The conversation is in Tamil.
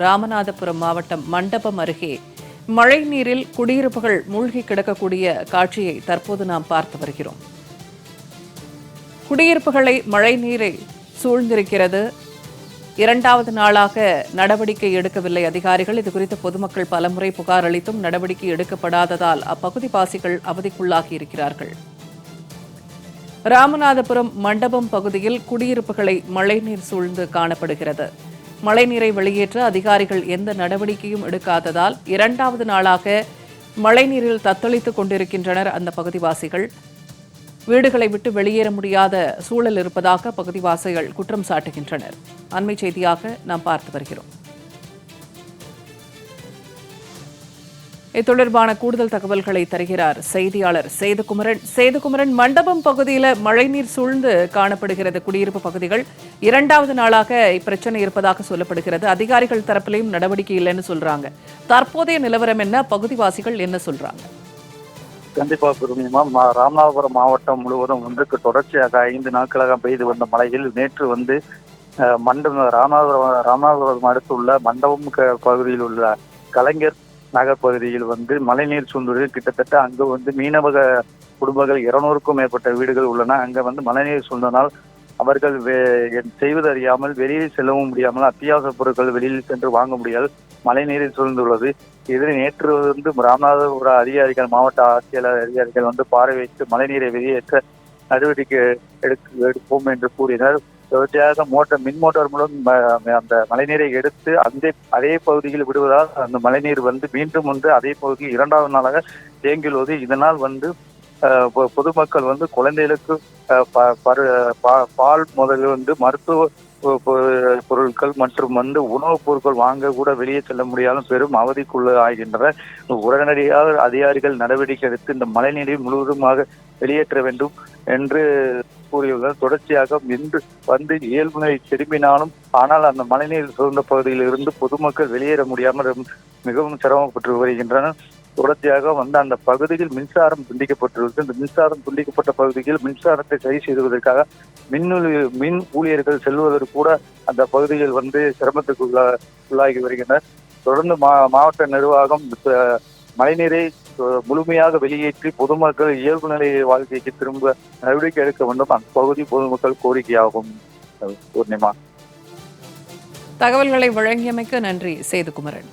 ராமநாதபுரம் மாவட்டம் மண்டபம் அருகே மழை நீரில் குடியிருப்புகள் மூழ்கி கிடக்கக்கூடிய காட்சியை தற்போது நாம் பார்த்து வருகிறோம். குடியிருப்புகளை மழை நீரை சூழ்ந்திருக்கிறது. இரண்டாவது நாளாக நடவடிக்கை எடுக்கவில்லை அதிகாரிகள். இதுகுறித்து பொதுமக்கள் பலமுறை புகார் அளித்தும் நடவடிக்கை எடுக்கப்படாததால் அப்பகுதி வாசிகள் அவதிக்குள்ளாகி இருக்கிறார்கள். ராமநாதபுரம் மண்டபம் பகுதியில் குடியிருப்புகளை மழைநீர் சூழ்ந்து காணப்படுகிறது. மழைநீரை வெளியேற்ற அதிகாரிகள் எந்த நடவடிக்கையும் எடுக்காததால் இரண்டாவது நாளாக மழைநீரில் தத்தளித்துக் கொண்டிருக்கின்றனர் அந்த பகுதிவாசிகள். வீடுகளை விட்டு வெளியேற முடியாத சூழல் இருப்பதாக பகுதிவாசிகள் குற்றம் சாட்டுகின்றனர். அண்மை செய்தியாக நாம் பார்த்து வருகிறோம். இது தொடர்பான கூடுதல் தகவல்களை தருகிறார் செய்தியாளர் சேதுகுமரன். சேதுகுமரன், மண்டபம் பகுதியில் மழைநீர் சூழ்ந்து காணப்படுகிறது. குடியிருப்பு பகுதிகள் இரண்டாவது நாளாக இப்பிரச்சனை இருப்பதாக சொல்லப்படுகிறது. அதிகாரிகள் தரப்பிலையும் நடவடிக்கை இல்லைன்னு சொல்றாங்க. தற்போதைய நிலவரம் என்ன? பகுதிவாசிகள் என்ன சொல்றாங்க? கண்டிப்பா பூர்ணிமா, ராமநாதபுரம் மாவட்டம் முழுவதும் தொடர்ச்சியாக 5 நாட்களாக பெய்து வந்த மழையில் நேற்று ராமநாதபுரம் அடுத்துள்ள மண்டபம் பகுதியில் உள்ள கலைஞர் நகர் பகுதியில் மழைநீர் சூழ்ந்துள்ளது. கிட்டத்தட்ட அங்கு மீனவ குடும்பங்கள் 200க்கும் மேற்பட்ட வீடுகள் உள்ளன. அங்க மழைநீர் சூழ்ந்தனால் அவர்கள் செய்வது அறியாமல் வெளியில் செல்லவும் முடியாமல் அத்தியாவசிய பொருட்கள் வெளியில் சென்று வாங்க முடியாது மழைநீரில் சூழ்ந்துள்ளது. இதில் நேற்று ராமநாதபுரம் அதிகாரிகள், மாவட்ட ஆட்சியாளர் அதிகாரிகள் பார்வையிட்டு மழைநீரை வெளியேற்ற நடவடிக்கை எடுப்போம் என்று கூறினர். தொடர்ச்சியாக மின் மோட்டார் மூலம் அந்த மழைநீரை எடுத்து அதே பகுதியில் விடுவதால் அந்த மழைநீர் மீண்டும் அதே பகுதியில் இரண்டாவது நாளாக தேங்கியுள்ளது. இதனால் பொதுமக்கள் குழந்தைகளுக்கு பால் முதல் மருத்துவ பொருட்கள் மற்றும் உணவுப் பொருட்கள் வாங்க கூட வெளியே செல்ல முடியாமல் பெரும் அவதிக்குள்ள ஆகின்றனர். உடனடியாக அதிகாரிகள் நடவடிக்கை எடுத்து இந்த மழைநீரை முழுவதுமாக வெளியேற்ற வேண்டும் என்று கூறியுள்ளனர். தொடர்ச்சியாக இன்று இயல்பு நிலை திரும்பினாலும் ஆனால் அந்த மழைநீர் சூழ்ந்த பகுதியில் இருந்து பொதுமக்கள் வெளியேற முடியாமல் மிகவும் சிரமப்பட்டு வருகின்றனர். தொடர்ச்சியாக அந்த பகுதியில் மின்சாரம் துண்டிக்கப்பட்டுள்ளது. இந்த மின்சாரம் துண்டிக்கப்பட்ட பகுதியில் மின்சாரத்தை சரி செய்வதற்காக மின் ஊழியர்கள் செல்வதற்கு கூட அந்த பகுதியில் சிரமத்துக்கு உள்ளாகி வருகின்றனர். தொடர்ந்து மாவட்ட நிர்வாகம் மழைநீரை முழுமையாக வெளியேற்றி பொதுமக்கள் இயல்பு நிலை வாழ்க்கைக்கு திரும்ப நடவடிக்கை எடுக்க வேண்டும். அந்த பகுதி பொதுமக்கள் கோரிக்கையாகும். பூர்ணிமா, தகவல்களை வழங்கியமைக்கு நன்றி சேதுகுமரன்.